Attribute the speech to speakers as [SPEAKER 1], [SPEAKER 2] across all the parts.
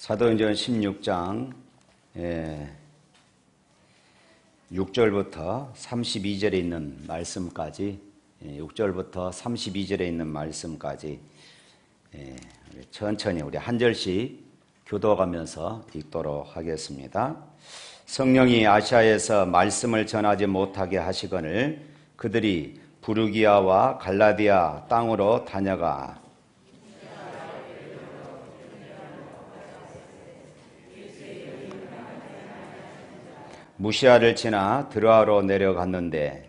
[SPEAKER 1] 사도행전 16장 6절부터 32절에 있는 말씀까지 6절부터 32절에 있는 말씀까지 천천히 우리 한 절씩 교도가면서 읽도록 하겠습니다. 성령이 아시아에서 말씀을 전하지 못하게 하시거늘 그들이 부르기아와 갈라디아 땅으로 다녀가 무시아를 지나 드로아로 내려갔는데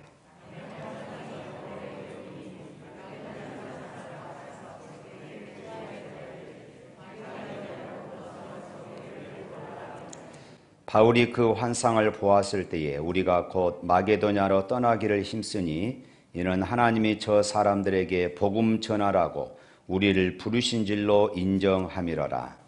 [SPEAKER 1] 바울이 그 환상을 보았을 때에 우리가 곧 마게도냐로 떠나기를 힘쓰니 이는 하나님이 저 사람들에게 복음 전하라고 우리를 부르신 줄로 인정함이로라.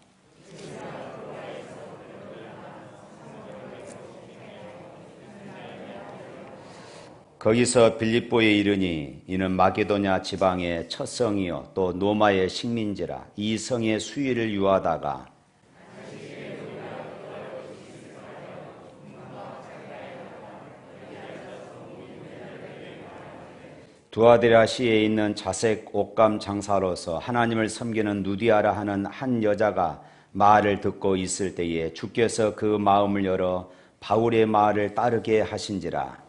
[SPEAKER 1] 거기서 빌립보에 이르니 이는 마게도냐 지방의 첫 성이요 또 노마의 식민지라. 이 성의 수위를 유하다가 두아디라시에 있는 자색 옷감 장사로서 하나님을 섬기는 누디아라 하는 한 여자가 말을 듣고 있을 때에 주께서 그 마음을 열어 바울의 말을 따르게 하신지라.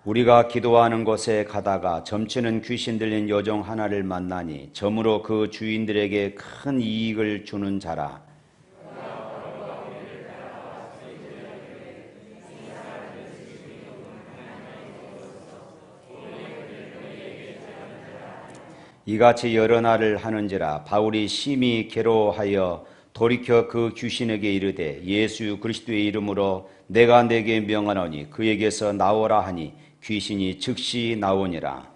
[SPEAKER 1] 우리가 기도하는 곳에 가다가 점치는 귀신 들린 여종 하나를 만나니 점으로 그 주인들에게 큰 이익을 주는 자라. 이같이 여러 날을 하는지라. 바울이 심히 괴로워하여 돌이켜 그 귀신에게 이르되 예수 그리스도의 이름으로 내가 네게 명하노니 그에게서 나오라 하니 귀신이 즉시 나오니라.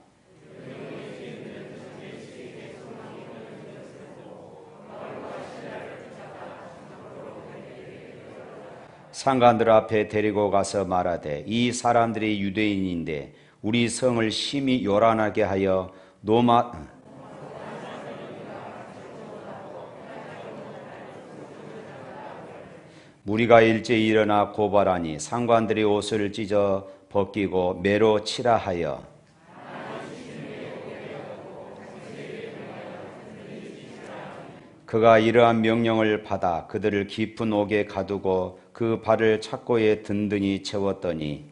[SPEAKER 1] 상관들 앞에 데리고 가서 말하되 이 사람들이 유대인인데 우리 성을 심히 요란하게 하여 무리가 일제히 일어나 고발하니 상관들이 옷을 찢어 벗기고 매로 치라 하여 그가 이러한 명령을 받아 그들을 깊은 옥에 가두고 그 발을 착고에 든든히 채웠더니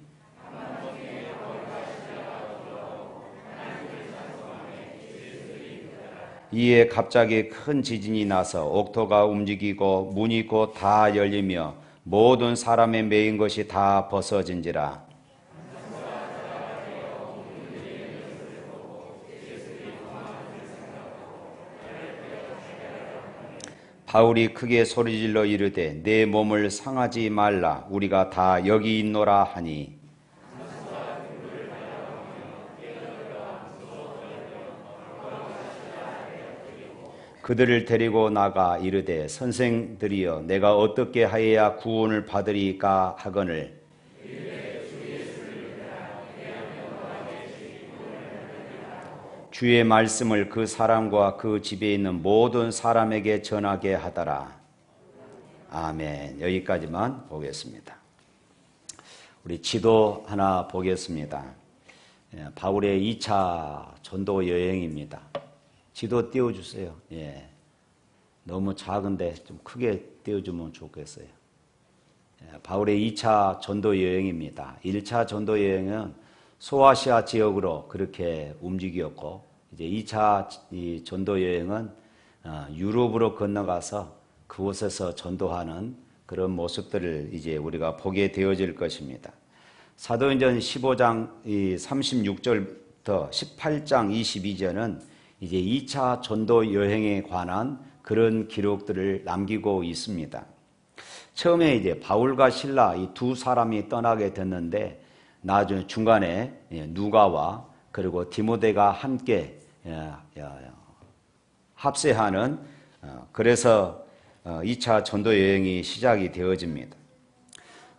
[SPEAKER 1] 이에 갑자기 큰 지진이 나서 옥토가 움직이고 문이 곧 다 열리며 모든 사람의 매인 것이 다 벗어진지라. 바울이 크게 소리질러 이르되 내 몸을 상하지 말라 우리가 다 여기 있노라 하니 그들을 데리고 나가 이르되 선생들이여 내가 어떻게 하여야 구원을 받으리까 하거늘 주의 말씀을 그 사람과 그 집에 있는 모든 사람에게 전하게 하더라. 아멘. 여기까지만 보겠습니다. 우리 지도 하나 보겠습니다. 바울의 2차 전도 여행입니다. 지도 띄워주세요. 예. 너무 작은데 좀 크게 띄워주면 좋겠어요. 바울의 2차 전도 여행입니다. 1차 전도 여행은 소아시아 지역으로 그렇게 움직였고 이제 2차 전도 여행은 유럽으로 건너가서 그곳에서 전도하는 그런 모습들을 이제 우리가 보게 되어질 것입니다. 사도행전 15장 36절부터 18장 22절은 이제 2차 전도 여행에 관한 그런 기록들을 남기고 있습니다. 처음에 이제 바울과 실라 이 두 사람이 떠나게 됐는데 나중에 중간에 누가와 그리고 디모데가 함께 합세하는 그래서 2차 전도 여행이 시작이 되어집니다.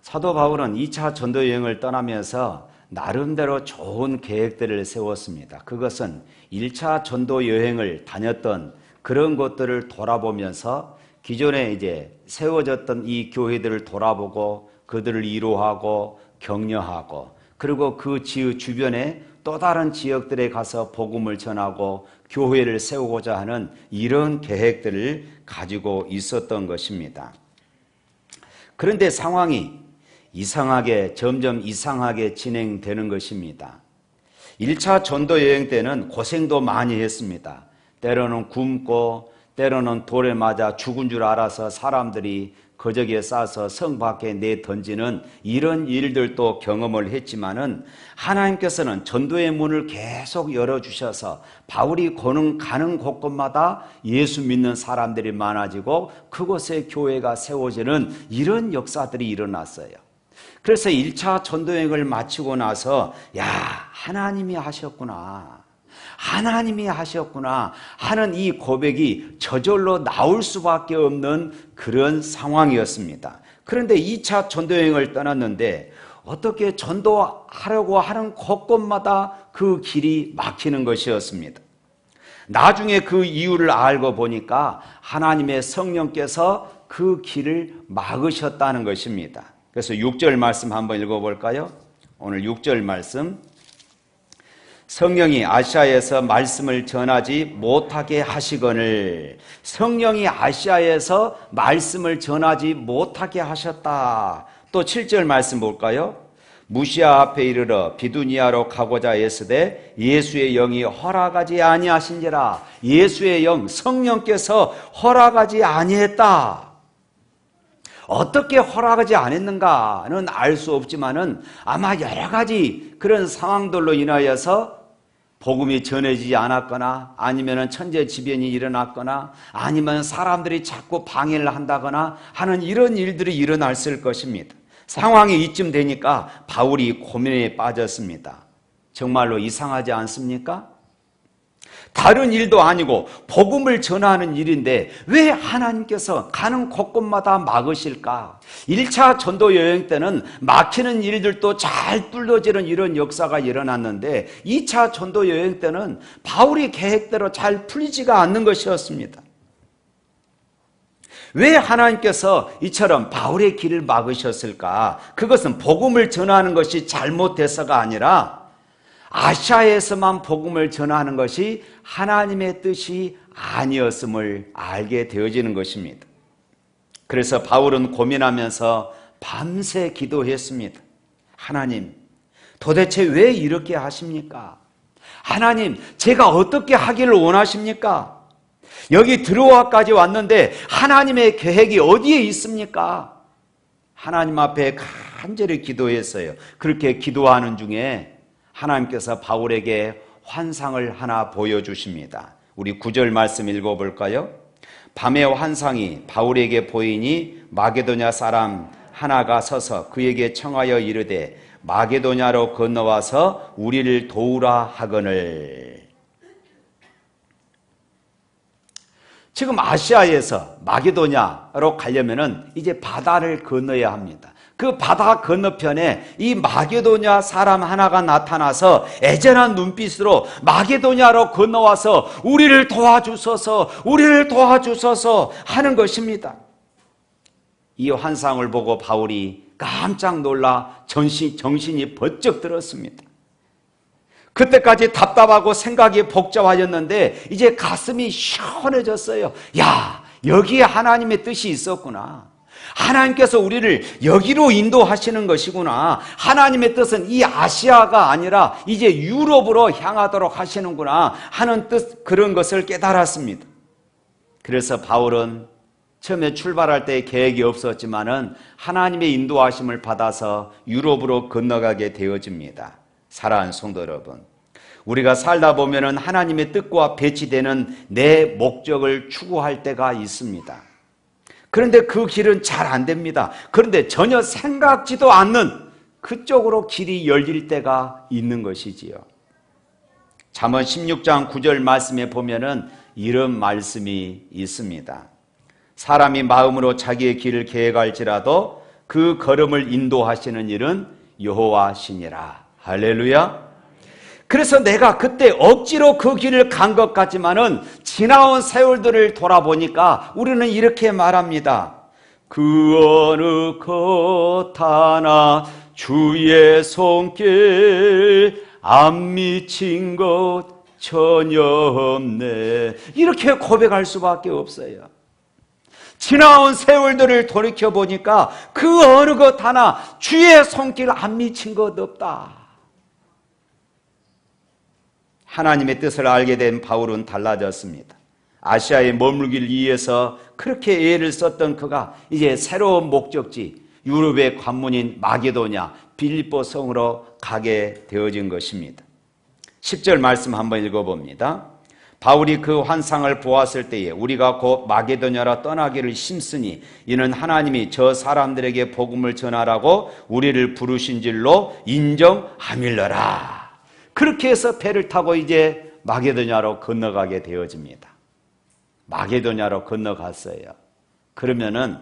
[SPEAKER 1] 사도 바울은 2차 전도 여행을 떠나면서 나름대로 좋은 계획들을 세웠습니다. 그것은 1차 전도 여행을 다녔던 그런 것들을 돌아보면서 기존에 이제 세워졌던 이 교회들을 돌아보고 그들을 위로하고 격려하고, 그리고 그 지역 주변에 또 다른 지역들에 가서 복음을 전하고 교회를 세우고자 하는 이런 계획들을 가지고 있었던 것입니다. 그런데 상황이 점점 이상하게 진행되는 것입니다. 1차 전도 여행 때는 고생도 많이 했습니다. 때로는 굶고 때로는 돌에 맞아 죽은 줄 알아서 사람들이 거적에 싸서 성 밖에 내던지는 이런 일들도 경험을 했지만은, 하나님께서는 전도의 문을 계속 열어주셔서 바울이 가는 곳곳마다 예수 믿는 사람들이 많아지고 그곳에 교회가 세워지는 이런 역사들이 일어났어요. 그래서 1차 전도여행을 마치고 나서 하나님이 하셨구나 하는 이 고백이 저절로 나올 수밖에 없는 그런 상황이었습니다. 그런데 2차 전도여행을 떠났는데 어떻게 전도하려고 하는 곳곳마다 그 길이 막히는 것이었습니다. 나중에 그 이유를 알고 보니까 하나님의 성령께서 그 길을 막으셨다는 것입니다. 그래서 6절 말씀 한번 읽어볼까요? 오늘 6절 말씀. 성령이 아시아에서 말씀을 전하지 못하게 하시거늘. 성령이 아시아에서 말씀을 전하지 못하게 하셨다. 또 7절 말씀 볼까요? 무시아 앞에 이르러 비두니아로 가고자 했으되 예수의 영이 허락하지 아니하신지라. 예수의 영, 성령께서 허락하지 아니했다. 어떻게 허락하지 않았는가는 알 수 없지만은 아마 여러 가지 그런 상황들로 인하여서 복음이 전해지지 않았거나, 아니면 천재지변이 일어났거나, 아니면 사람들이 자꾸 방해를 한다거나 하는 이런 일들이 일어났을 것입니다. 상황이 이쯤 되니까 바울이 고민에 빠졌습니다. 정말로 이상하지 않습니까? 다른 일도 아니고 복음을 전하는 일인데 왜 하나님께서 가는 곳곳마다 막으실까? 1차 전도 여행 때는 막히는 일들도 잘 뚫어지는 이런 역사가 일어났는데 2차 전도 여행 때는 바울이 계획대로 잘 풀리지가 않는 것이었습니다. 왜 하나님께서 이처럼 바울의 길을 막으셨을까? 그것은 복음을 전하는 것이 잘못돼서가 아니라 아시아에서만 복음을 전하는 것이 하나님의 뜻이 아니었음을 알게 되어지는 것입니다. 그래서 바울은 고민하면서 밤새 기도했습니다. 하나님, 도대체 왜 이렇게 하십니까? 하나님, 제가 어떻게 하기를 원하십니까? 여기 들어와까지 왔는데 하나님의 계획이 어디에 있습니까? 하나님 앞에 간절히 기도했어요. 그렇게 기도하는 중에 하나님께서 바울에게 환상을 하나 보여주십니다. 우리 9절 말씀 읽어볼까요? 밤의 환상이 바울에게 보이니 마게도냐 사람 하나가 서서 그에게 청하여 이르되 마게도냐로 건너와서 우리를 도우라 하거늘. 지금 아시아에서 마게도냐로 가려면은 이제 바다를 건너야 합니다. 그 바다 건너편에 이 마게도냐 사람 하나가 나타나서 애절한 눈빛으로 마게도냐로 건너와서 우리를 도와주소서 하는 것입니다. 이 환상을 보고 바울이 깜짝 놀라 정신이 번쩍 들었습니다. 그때까지 답답하고 생각이 복잡하였는데 이제 가슴이 시원해졌어요. 여기에 하나님의 뜻이 있었구나. 하나님께서 우리를 여기로 인도하시는 것이구나. 하나님의 뜻은 이 아시아가 아니라 이제 유럽으로 향하도록 하시는구나 하는 뜻, 그런 것을 깨달았습니다. 그래서 바울은 처음에 출발할 때 계획이 없었지만은 하나님의 인도하심을 받아서 유럽으로 건너가게 되어집니다. 사랑하는 성도 여러분, 우리가 살다 보면은 하나님의 뜻과 배치되는 내 목적을 추구할 때가 있습니다. 그런데 그 길은 잘 안 됩니다. 그런데 전혀 생각지도 않는 그쪽으로 길이 열릴 때가 있는 것이지요. 잠언 16장 9절 말씀에 보면은 이런 말씀이 있습니다. 사람이 마음으로 자기의 길을 계획할지라도 그 걸음을 인도하시는 일은 여호와시니라. 할렐루야. 그래서 내가 그때 억지로 그 길을 간 것 같지만은 지나온 세월들을 돌아보니까 우리는 이렇게 말합니다. 그 어느 것 하나 주의 손길 안 미친 것 전혀 없네. 이렇게 고백할 수밖에 없어요. 지나온 세월들을 돌이켜보니까 그 어느 것 하나 주의 손길 안 미친 것 없다. 하나님의 뜻을 알게 된 바울은 달라졌습니다. 아시아에 머물길 위해서 그렇게 애를 썼던 그가 이제 새로운 목적지 유럽의 관문인 마게도냐 빌립보 성으로 가게 되어진 것입니다. 10절 말씀 한번 읽어봅니다. 바울이 그 환상을 보았을 때에 우리가 곧 마게도냐로 떠나기를 힘쓰니 이는 하나님이 저 사람들에게 복음을 전하라고 우리를 부르신 줄로 인정함일러라. 그렇게 해서 배를 타고 이제 마게도냐로 건너가게 되어집니다. 마게도냐로 건너갔어요. 그러면은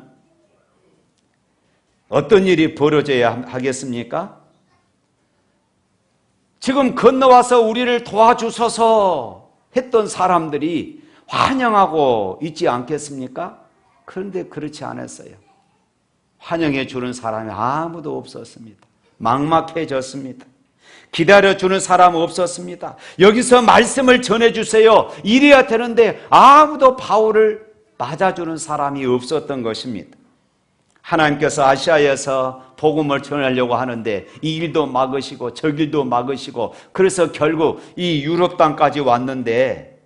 [SPEAKER 1] 어떤 일이 벌어져야 하겠습니까? 지금 건너와서 우리를 도와주소서 했던 사람들이 환영하고 있지 않겠습니까? 그런데 그렇지 않았어요. 환영해 주는 사람이 아무도 없었습니다. 막막해졌습니다. 기다려주는 사람 없었습니다. 여기서 말씀을 전해주세요. 이래야 되는데 아무도 바울을 맞아주는 사람이 없었던 것입니다. 하나님께서 아시아에서 복음을 전하려고 하는데 이 일도 막으시고 저 길도 막으시고 그래서 결국 이 유럽 땅까지 왔는데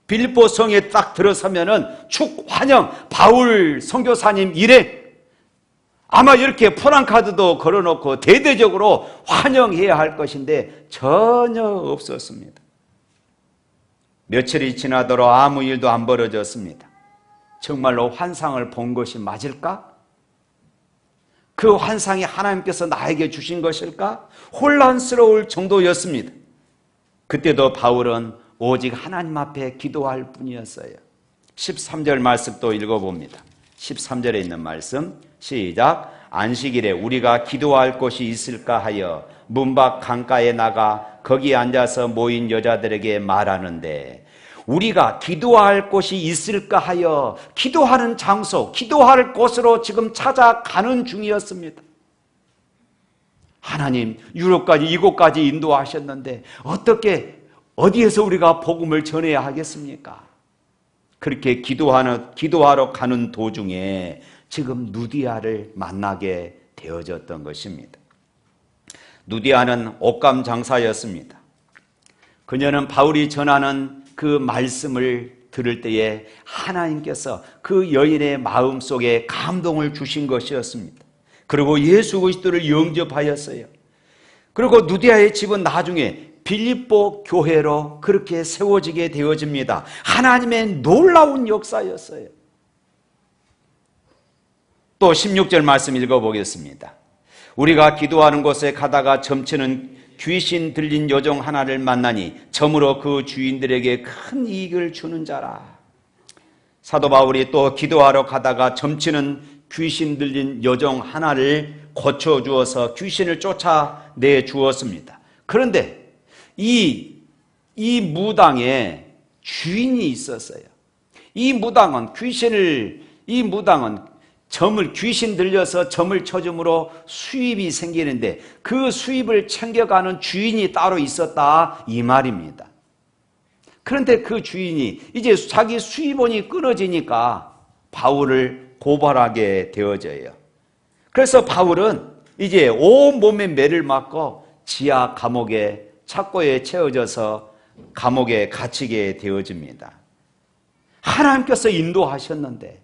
[SPEAKER 1] 빌립보 성에 딱 들어서면은 축 환영 바울 선교사님 일행 아마 이렇게 프랑카드도 걸어놓고 대대적으로 환영해야 할 것인데 전혀 없었습니다. 며칠이 지나도록 아무 일도 안 벌어졌습니다. 정말로 환상을 본 것이 맞을까? 그 환상이 하나님께서 나에게 주신 것일까? 혼란스러울 정도였습니다. 그때도 바울은 오직 하나님 앞에 기도할 뿐이었어요. 13절 말씀 또 읽어봅니다. 13절에 있는 말씀 시작. 안식일에 우리가 기도할 곳이 있을까 하여 문밖 강가에 나가 거기 앉아서 모인 여자들에게 말하는데 우리가 기도할 곳이 있을까 하여 기도하는 장소, 기도할 곳으로 지금 찾아가는 중이었습니다. 하나님 유럽까지 이곳까지 인도하셨는데 어디에서 우리가 복음을 전해야 하겠습니까? 그렇게 기도하러 가는 도중에 지금 누디아를 만나게 되어졌던 것입니다. 누디아는 옷감 장사였습니다. 그녀는 바울이 전하는 그 말씀을 들을 때에 하나님께서 그 여인의 마음속에 감동을 주신 것이었습니다. 그리고 예수 그리스도를 영접하였어요. 그리고 누디아의 집은 나중에 빌립보 교회로 그렇게 세워지게 되어집니다. 하나님의 놀라운 역사였어요. 또 16절 말씀 읽어보겠습니다. 우리가 기도하는 곳에 가다가 점치는 귀신 들린 여종 하나를 만나니 점으로 그 주인들에게 큰 이익을 주는 자라. 사도 바울이 또 기도하러 가다가 점치는 귀신 들린 여종 하나를 고쳐주어서 귀신을 쫓아내 주었습니다. 그런데 이 무당에 주인이 있었어요. 이 무당은 귀신 들려서 점을 쳐줌으로 수입이 생기는데 그 수입을 챙겨가는 주인이 따로 있었다 이 말입니다. 그런데 그 주인이 이제 자기 수입원이 끊어지니까 바울을 고발하게 되어져요. 그래서 바울은 이제 온몸에 매를 맞고 지하 감옥에 착고에 채워져서 감옥에 갇히게 되어집니다. 하나님께서 인도하셨는데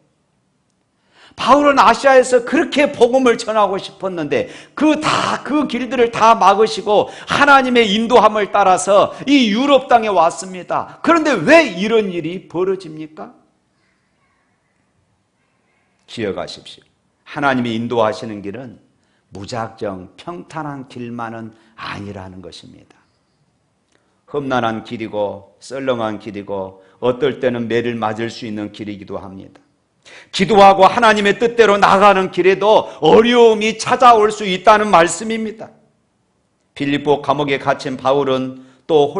[SPEAKER 1] 바울은 아시아에서 그렇게 복음을 전하고 싶었는데 그 길들을 다 막으시고 하나님의 인도함을 따라서 이 유럽 땅에 왔습니다. 그런데 왜 이런 일이 벌어집니까? 기억하십시오. 하나님이 인도하시는 길은 무작정 평탄한 길만은 아니라는 것입니다. 험난한 길이고 썰렁한 길이고 어떨 때는 매를 맞을 수 있는 길이기도 합니다. 기도하고 하나님의 뜻대로 나가는 길에도 어려움이 찾아올 수 있다는 말씀입니다. 빌립보 감옥에 갇힌 바울은 또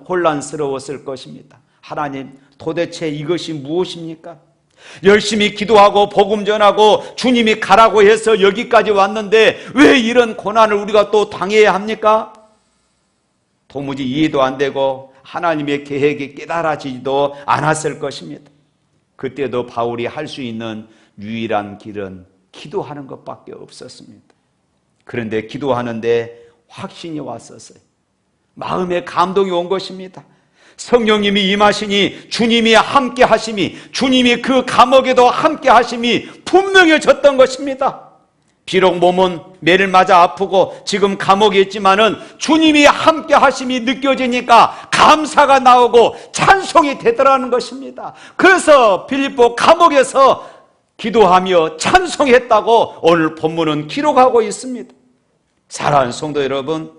[SPEAKER 1] 혼란스러웠을 것입니다. 하나님, 도대체 이것이 무엇입니까? 열심히 기도하고 복음 전하고 주님이 가라고 해서 여기까지 왔는데 왜 이런 고난을 우리가 또 당해야 합니까? 도무지 이해도 안 되고 하나님의 계획이 깨달아지지도 않았을 것입니다. 그때도 바울이 할 수 있는 유일한 길은 기도하는 것밖에 없었습니다. 그런데 기도하는데 확신이 왔었어요. 마음에 감동이 온 것입니다. 성령님이 임하시니 주님이 함께 하심이, 주님이 그 감옥에도 함께 하심이 분명해졌던 것입니다. 비록 몸은 매를 맞아 아프고 지금 감옥에 있지만은 주님이 함께 하심이 느껴지니까 감사가 나오고 찬송이 되더라는 것입니다. 그래서 빌립보 감옥에서 기도하며 찬송했다고 오늘 본문은 기록하고 있습니다. 사랑하는 성도 여러분,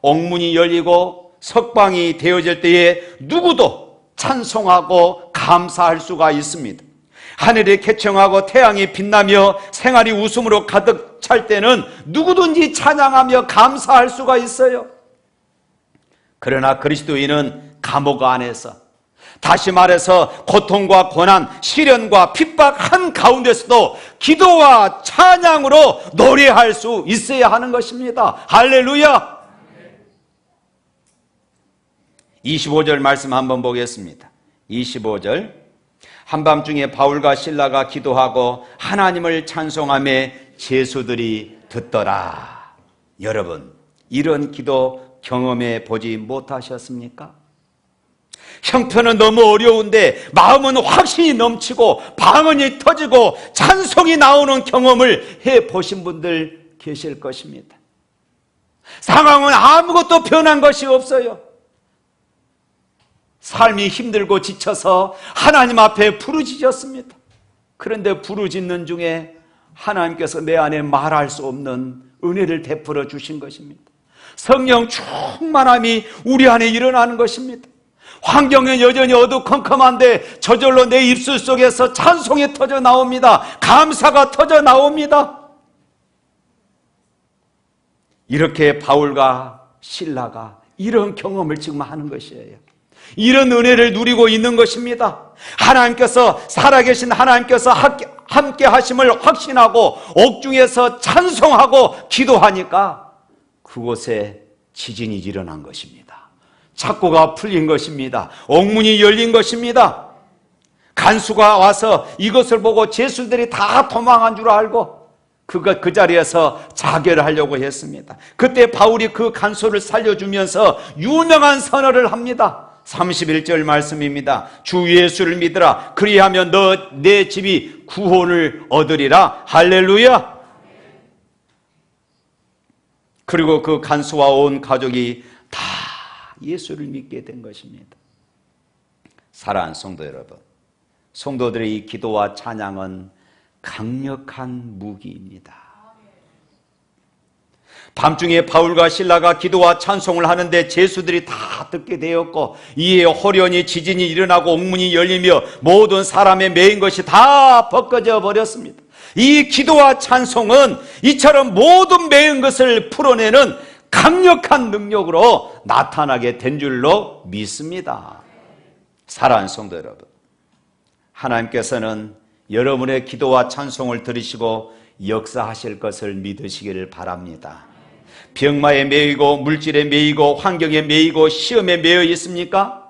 [SPEAKER 1] 옥문이 열리고 석방이 되어질 때에 누구도 찬송하고 감사할 수가 있습니다. 하늘이 쾌청하고 태양이 빛나며 생활이 웃음으로 가득 찰 때는 누구든지 찬양하며 감사할 수가 있어요. 그러나 그리스도인은 감옥 안에서, 다시 말해서 고통과 고난, 시련과 핍박 한 가운데서도 기도와 찬양으로 노래할 수 있어야 하는 것입니다. 할렐루야! 25절 말씀 한번 보겠습니다. 25절, 한밤중에 바울과 실라가 기도하고 하나님을 찬송하며 제수들이 듣더라. 여러분, 이런 기도 경험해 보지 못하셨습니까? 형편은 너무 어려운데 마음은 확신이 넘치고 방언이 터지고 찬송이 나오는 경험을 해보신 분들 계실 것입니다. 상황은 아무것도 변한 것이 없어요. 삶이 힘들고 지쳐서 하나님 앞에 부르짖었습니다. 그런데 부르짖는 중에 하나님께서 내 안에 말할 수 없는 은혜를 베풀어 주신 것입니다. 성령 충만함이 우리 안에 일어나는 것입니다. 환경은 여전히 어두컴컴한데 저절로 내 입술 속에서 찬송이 터져 나옵니다. 감사가 터져 나옵니다. 이렇게 바울과 실라가 이런 경험을 지금 하는 것이에요. 이런 은혜를 누리고 있는 것입니다. 하나님께서, 살아계신 하나님께서 함께 하심을 확신하고 옥중에서 찬송하고 기도하니까 그곳에 지진이 일어난 것입니다. 착고가 풀린 것입니다. 옥문이 열린 것입니다. 간수가 와서 이것을 보고 제수들이 다 도망한 줄 알고 그 자리에서 자결하려고 했습니다. 그때 바울이 그 간수를 살려주면서 유명한 선언을 합니다. 31절 말씀입니다. 주 예수를 믿으라. 그리하면 내 집이 구원을 얻으리라. 할렐루야. 그리고 그 간수와 온 가족이 다 예수를 믿게 된 것입니다. 사랑하는 성도 여러분, 성도들의 이 기도와 찬양은 강력한 무기입니다. 밤중에 바울과 실라가 기도와 찬송을 하는데 제수들이 다 듣게 되었고 이에 호련히 지진이 일어나고 옥문이 열리며 모든 사람의 매인 것이 다 벗겨져 버렸습니다. 이 기도와 찬송은 이처럼 모든 매인 것을 풀어내는 강력한 능력으로 나타나게 된 줄로 믿습니다. 사랑하는 성도 여러분, 하나님께서는 여러분의 기도와 찬송을 들으시고 역사하실 것을 믿으시기를 바랍니다. 병마에 매이고 물질에 매이고 환경에 매이고 시험에 매여 있습니까?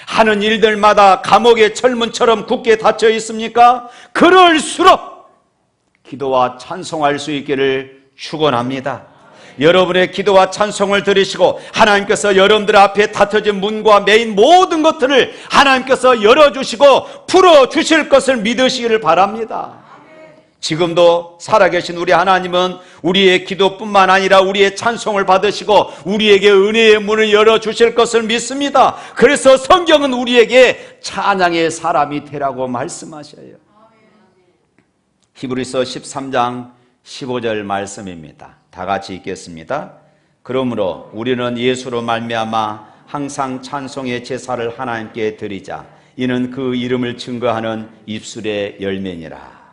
[SPEAKER 1] 하는 일들마다 감옥의 철문처럼 굳게 닫혀 있습니까? 그럴수록 기도와 찬송할 수 있기를 축원합니다. 여러분의 기도와 찬송을 들으시고 하나님께서 여러분들 앞에 닫혀진 문과 매인 모든 것들을 하나님께서 열어주시고 풀어주실 것을 믿으시기를 바랍니다. 지금도 살아계신 우리 하나님은 우리의 기도뿐만 아니라 우리의 찬송을 받으시고 우리에게 은혜의 문을 열어주실 것을 믿습니다. 그래서 성경은 우리에게 찬양의 사람이 되라고 말씀하셔요. 히브리서 13장 15절 말씀입니다. 다 같이 읽겠습니다. 그러므로 우리는 예수로 말미암아 항상 찬송의 제사를 하나님께 드리자. 이는 그 이름을 증거하는 입술의 열매니라.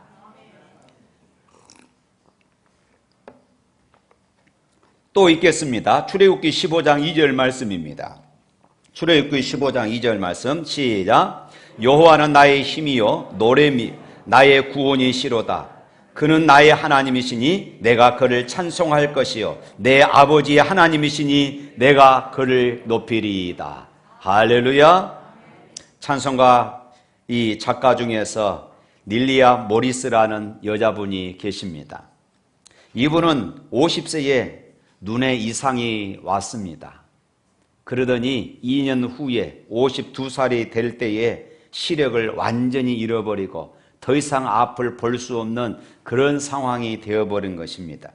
[SPEAKER 1] 또 읽겠습니다. 출애굽기 15장 2절 말씀입니다. 출애굽기 15장 2절 말씀 시작. 여호와는 나의 힘이요 노래미 나의 구원이시로다. 그는 나의 하나님이시니 내가 그를 찬송할 것이요 내 아버지의 하나님이시니 내가 그를 높이리이다. 할렐루야. 찬송가 이 작가 중에서 닐리아 모리스라는 여자분이 계십니다. 이분은 50세에 눈에 이상이 왔습니다. 그러더니 2년 후에 52살이 될 때에 시력을 완전히 잃어버리고 더 이상 앞을 볼 수 없는 그런 상황이 되어버린 것입니다.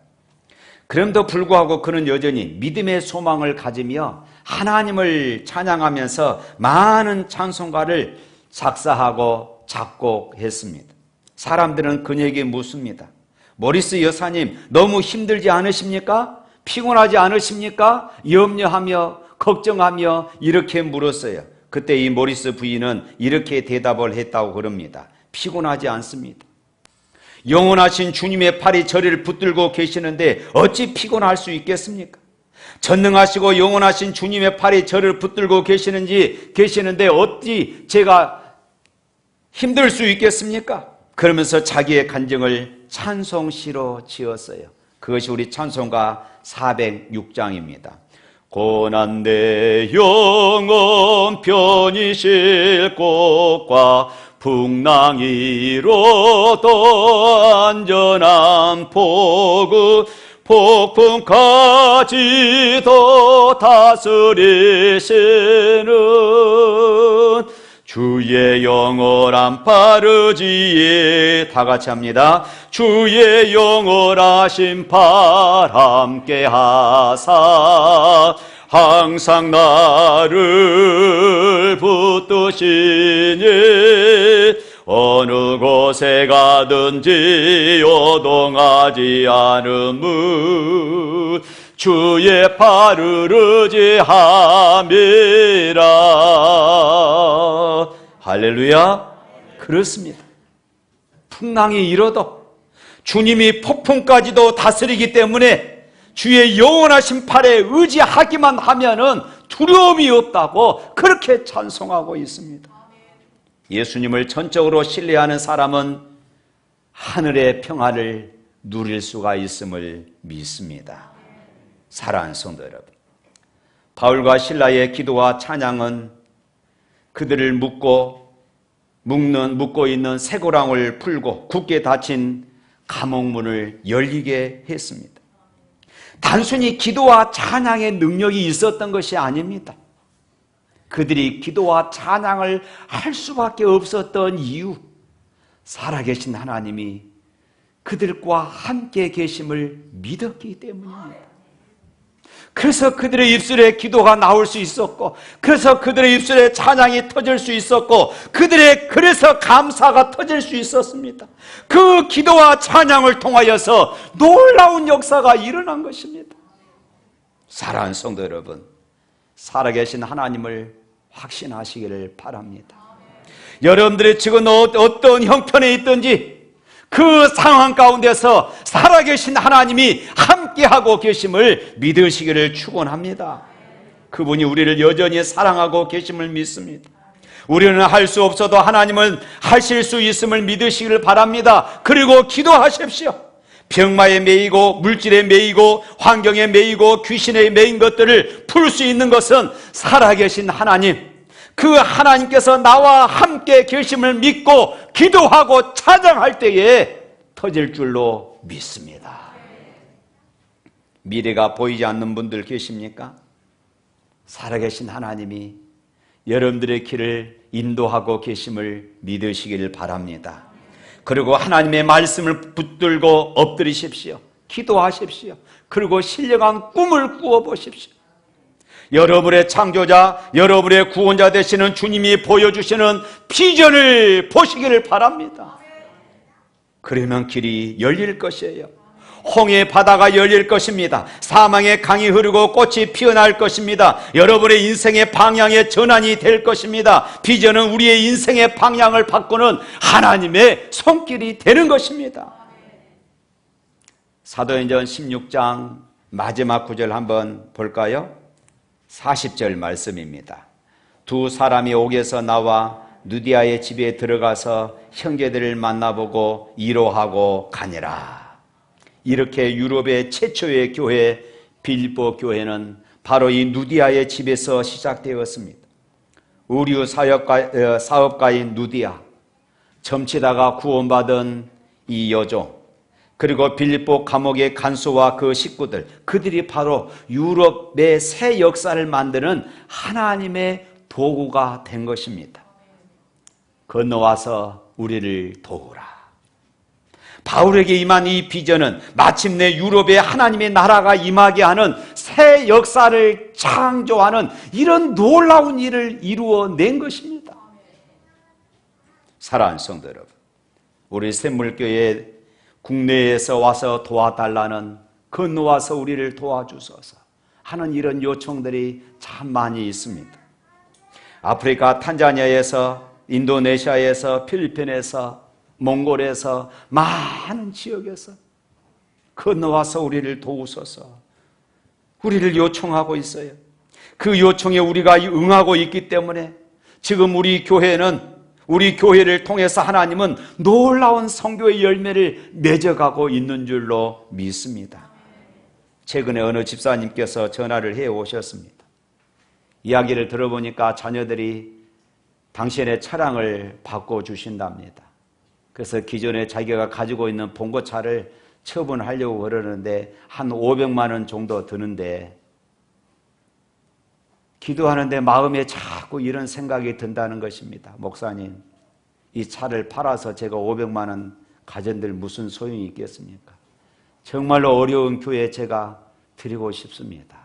[SPEAKER 1] 그럼에도 불구하고 그는 여전히 믿음의 소망을 가지며 하나님을 찬양하면서 많은 찬송가를 작사하고 작곡했습니다. 사람들은 그녀에게 묻습니다. 모리스 여사님, 너무 힘들지 않으십니까? 피곤하지 않으십니까? 염려하며 걱정하며 이렇게 물었어요. 그때 이 모리스 부인은 이렇게 대답을 했다고 그럽니다. 피곤하지 않습니다. 영원하신 주님의 팔이 저를 붙들고 계시는데 어찌 피곤할 수 있겠습니까? 전능하시고 영원하신 주님의 팔이 저를 붙들고 계시는데 어찌 제가 힘들 수 있겠습니까? 그러면서 자기의 간증을 찬송시로 지었어요. 그것이 우리 찬송가 406장입니다. 고난내 영혼 편히 쉴 곳과 풍랑이로도 안전한 포구 폭풍까지도 다스리시는 주의 영원한 파르지에 다 같이 합니다. 주의 영원하신 팔 함께 하사 항상 나를 붙드시니 어느 곳에 가든지 요동하지 않음은 주의 팔을 의지함이라. 할렐루야. 그렇습니다. 풍랑이 일어도 주님이 폭풍까지도 다스리기 때문에 주의 영원하신 팔에 의지하기만 하면은 두려움이 없다고 그렇게 찬송하고 있습니다. 예수님을 전적으로 신뢰하는 사람은 하늘의 평화를 누릴 수가 있음을 믿습니다. 사랑하는 성도 여러분, 바울과 실라의 기도와 찬양은 그들을 묶고 있는 쇠고랑을 풀고 굳게 닫힌 감옥문을 열리게 했습니다. 단순히 기도와 찬양의 능력이 있었던 것이 아닙니다. 그들이 기도와 찬양을 할 수밖에 없었던 이유, 살아계신 하나님이 그들과 함께 계심을 믿었기 때문입니다. 그래서 그들의 입술에 기도가 나올 수 있었고, 그래서 그들의 입술에 찬양이 터질 수 있었고, 그래서 감사가 터질 수 있었습니다. 그 기도와 찬양을 통하여서 놀라운 역사가 일어난 것입니다. 사랑하는 성도 여러분, 살아계신 하나님을 확신하시기를 바랍니다. 여러분들이 지금 어떤 형편에 있든지 그 상황 가운데서 살아계신 하나님이 함께하고 계심을 믿으시기를 축원합니다. 그분이 우리를 여전히 사랑하고 계심을 믿습니다. 우리는 할 수 없어도 하나님은 하실 수 있음을 믿으시기를 바랍니다. 그리고 기도하십시오. 병마에 매이고 물질에 매이고 환경에 매이고 귀신에 매인 것들을 풀 수 있는 것은 살아계신 하나님, 그 하나님께서 나와 함께 계심을 믿고 기도하고 찬양할 때에 터질 줄로 믿습니다. 미래가 보이지 않는 분들 계십니까? 살아계신 하나님이 여러분들의 길을 인도하고 계심을 믿으시기를 바랍니다. 그리고 하나님의 말씀을 붙들고 엎드리십시오. 기도하십시오. 그리고 신령한 꿈을 꾸어보십시오. 여러분의 창조자, 여러분의 구원자 되시는 주님이 보여주시는 비전을 보시기를 바랍니다. 그러면 길이 열릴 것이에요. 홍해 바다가 열릴 것입니다. 사망의 강이 흐르고 꽃이 피어날 것입니다. 여러분의 인생의 방향의 전환이 될 것입니다. 비전은 우리의 인생의 방향을 바꾸는 하나님의 손길이 되는 것입니다. 사도행전 16장 마지막 구절 한번 볼까요? 40절 말씀입니다. 두 사람이 옥에서 나와 누디아의 집에 들어가서 형제들을 만나보고 위로하고 가니라. 이렇게 유럽의 최초의 교회 빌립보 교회는 바로 이 누디아의 집에서 시작되었습니다. 의류 사업가인 누디아, 점치다가 구원받은 이 여종, 그리고 빌립보 감옥의 간수와 그 식구들, 그들이 바로 유럽의 새 역사를 만드는 하나님의 도구가 된 것입니다. 건너와서 우리를 도우라. 바울에게 임한 이 비전은 마침내 유럽에 하나님의 나라가 임하게 하는 새 역사를 창조하는 이런 놀라운 일을 이루어낸 것입니다. 사랑하는 성도 여러분, 우리 샘물교회 국내에서 와서 도와달라는, 건너와서 우리를 도와주소서 하는 이런 요청들이 참 많이 있습니다. 아프리카 탄자니아에서, 인도네시아에서, 필리핀에서, 몽골에서, 많은 지역에서 건너와서 우리를 도우소서 우리를 요청하고 있어요. 그 요청에 우리가 응하고 있기 때문에 지금 우리 교회를 통해서 하나님은 놀라운 선교의 열매를 맺어가고 있는 줄로 믿습니다. 최근에 어느 집사님께서 전화를 해 오셨습니다. 이야기를 들어보니까 자녀들이 당신의 차량을 바꿔주신답니다. 그래서 기존에 자기가 가지고 있는 봉고차를 처분하려고 그러는데 한 500만 원 정도 드는데, 기도하는데 마음에 자꾸 이런 생각이 든다는 것입니다. 목사님, 이 차를 팔아서 제가 500만 원 가전들 무슨 소용이 있겠습니까? 정말로 어려운 교회에 제가 드리고 싶습니다.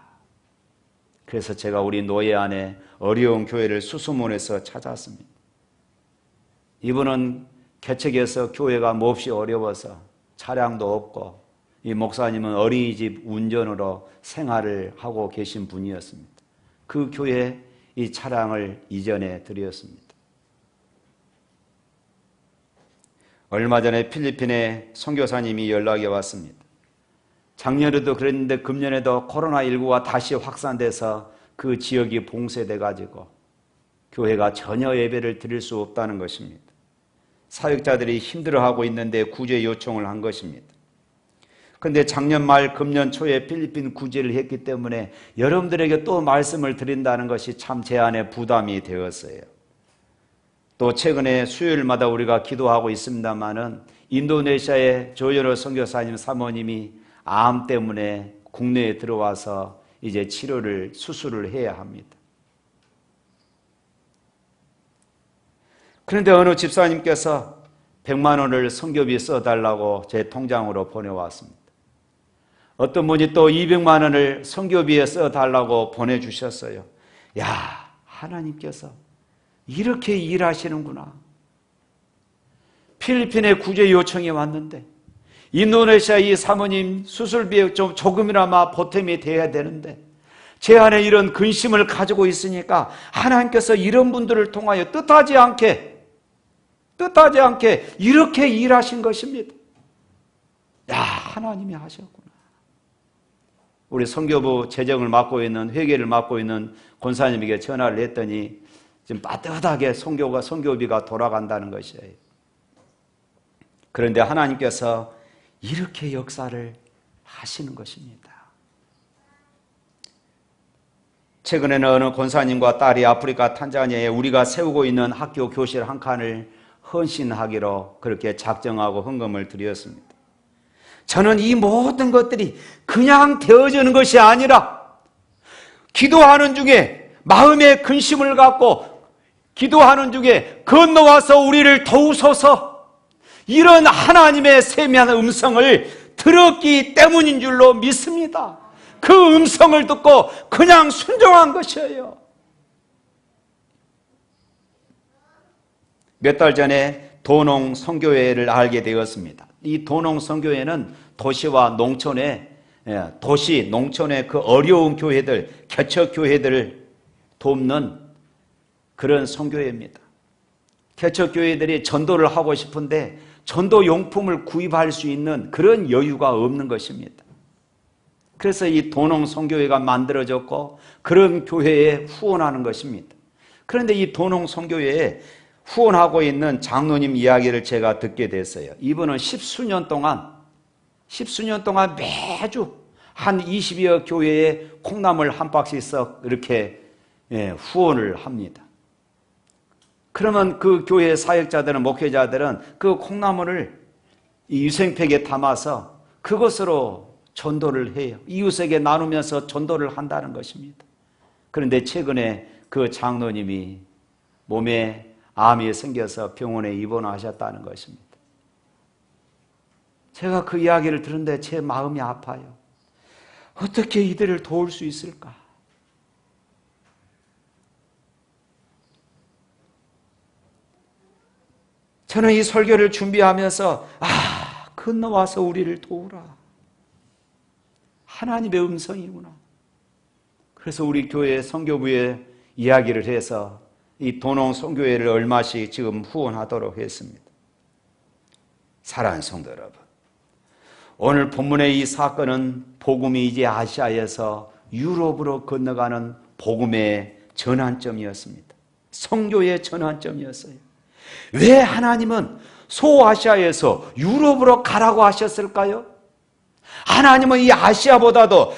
[SPEAKER 1] 그래서 제가 우리 노예 안에 어려운 교회를 수소문해서 찾았습니다. 이분은 개척에서 교회가 몹시 어려워서 차량도 없고, 이 목사님은 어린이집 운전으로 생활을 하고 계신 분이었습니다. 그 교회에 이 차량을 이전해 드렸습니다. 얼마 전에 필리핀에 선교사님이 연락이 왔습니다. 작년에도 그랬는데 금년에도 코로나19가 다시 확산돼서 그 지역이 봉쇄돼 가지고 교회가 전혀 예배를 드릴 수 없다는 것입니다. 사역자들이 힘들어하고 있는데 구제 요청을 한 것입니다. 그런데 작년 말 금년 초에 필리핀 구제를 했기 때문에 여러분들에게 또 말씀을 드린다는 것이 참 제 안에 부담이 되었어요. 또 최근에 수요일마다 우리가 기도하고 있습니다마는 인도네시아의 조연호 선교사님 사모님이 암 때문에 국내에 들어와서 이제 수술을 해야 합니다. 그런데 어느 집사님께서 100만 원을 선교비 써달라고 제 통장으로 보내왔습니다. 어떤 분이 또 200만 원을 선교비에 써달라고 보내주셨어요. 야, 하나님께서 이렇게 일하시는구나. 필리핀에 구제 요청이 왔는데 인도네시아 이 사모님 수술비에 좀 조금이나마 보탬이 돼야 되는데 제 안에 이런 근심을 가지고 있으니까 하나님께서 이런 분들을 통하여 뜻하지 않게 이렇게 일하신 것입니다. 야, 하나님이 하셨구나. 우리 선교부 재정을 맡고 있는, 회계를 맡고 있는 권사님에게 전화를 했더니 지금 빠듯하게 선교비가 돌아간다는 것이에요. 그런데 하나님께서 이렇게 역사를 하시는 것입니다. 최근에는 어느 권사님과 딸이 아프리카 탄자니아에 우리가 세우고 있는 학교 교실 한 칸을 헌신하기로 그렇게 작정하고 헌금을 드렸습니다. 저는 이 모든 것들이 그냥 되어지는 것이 아니라 기도하는 중에 마음의 근심을 갖고 기도하는 중에 건너와서 우리를 도우소서 이런 하나님의 세미한 음성을 들었기 때문인 줄로 믿습니다. 그 음성을 듣고 그냥 순종한 것이에요. 몇 달 전에 도농 선교회를 알게 되었습니다. 이 도농선교회는 도시와 농촌의 도시, 농촌의 그 어려운 교회들, 개척교회들을 돕는 그런 선교회입니다. 개척교회들이 전도를 하고 싶은데 전도 용품을 구입할 수 있는 그런 여유가 없는 것입니다. 그래서 이 도농선교회가 만들어졌고 그런 교회에 후원하는 것입니다. 그런데 이 도농선교회에 후원하고 있는 장로님 이야기를 제가 듣게 됐어요. 이분은 십수년 동안 매주 한 20여 교회에 콩나물 한 박스씩 이렇게 후원을 합니다. 그러면 그 교회 사역자들은, 목회자들은 그 콩나물을 이 유생팩에 담아서 그것으로 전도를 해요. 이웃에게 나누면서 전도를 한다는 것입니다. 그런데 최근에 그 장로님이 몸에 암이 생겨서 병원에 입원하셨다는 것입니다. 제가 그 이야기를 들었는데 제 마음이 아파요. 어떻게 이들을 도울 수 있을까? 저는 이 설교를 준비하면서 건너와서 우리를 도우라. 하나님의 음성이구나. 그래서 우리 교회 선교부에 이야기를 해서 이 도농선교회를 얼마씩 지금 후원하도록 했습니다. 사랑하는 성도 여러분, 오늘 본문의 이 사건은 복음이 이제 아시아에서 유럽으로 건너가는 복음의 전환점이었습니다. 선교의 전환점이었어요. 왜 하나님은 소아시아에서 유럽으로 가라고 하셨을까요? 하나님은 이 아시아보다도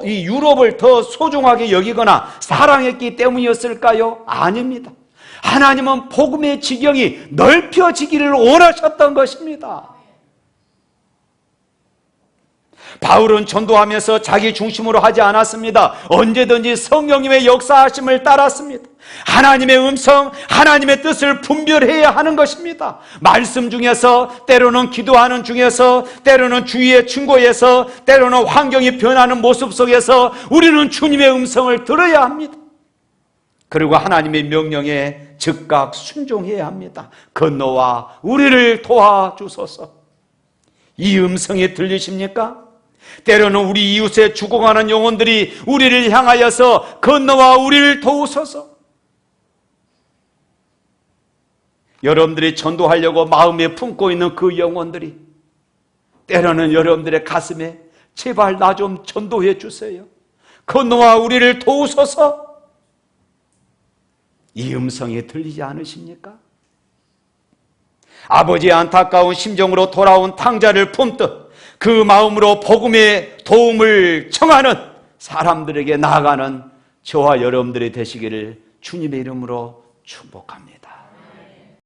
[SPEAKER 1] 이 유럽을 더 소중하게 여기거나 사랑했기 때문이었을까요? 아닙니다. 하나님은 복음의 지경이 넓혀지기를 원하셨던 것입니다. 바울은 전도하면서 자기 중심으로 하지 않았습니다. 언제든지 성령님의 역사하심을 따랐습니다. 하나님의 음성, 하나님의 뜻을 분별해야 하는 것입니다. 말씀 중에서, 때로는 기도하는 중에서, 때로는 주위의 충고에서, 때로는 환경이 변하는 모습 속에서 우리는 주님의 음성을 들어야 합니다. 그리고 하나님의 명령에 즉각 순종해야 합니다. 건너와 우리를 도와주소서. 이 음성이 들리십니까? 때로는 우리 이웃에 죽어가는 영혼들이 우리를 향하여서 건너와 우리를 도우소서. 여러분들이 전도하려고 마음에 품고 있는 그 영혼들이 때로는 여러분들의 가슴에 제발 나 좀 전도해 주세요. 건너와 우리를 도우소서. 이 음성이 들리지 않으십니까? 아버지의 안타까운 심정으로 돌아온 탕자를 품듯 그 마음으로 복음의 도움을 청하는 사람들에게 나아가는 저와 여러분들이 되시기를 주님의 이름으로 축복합니다.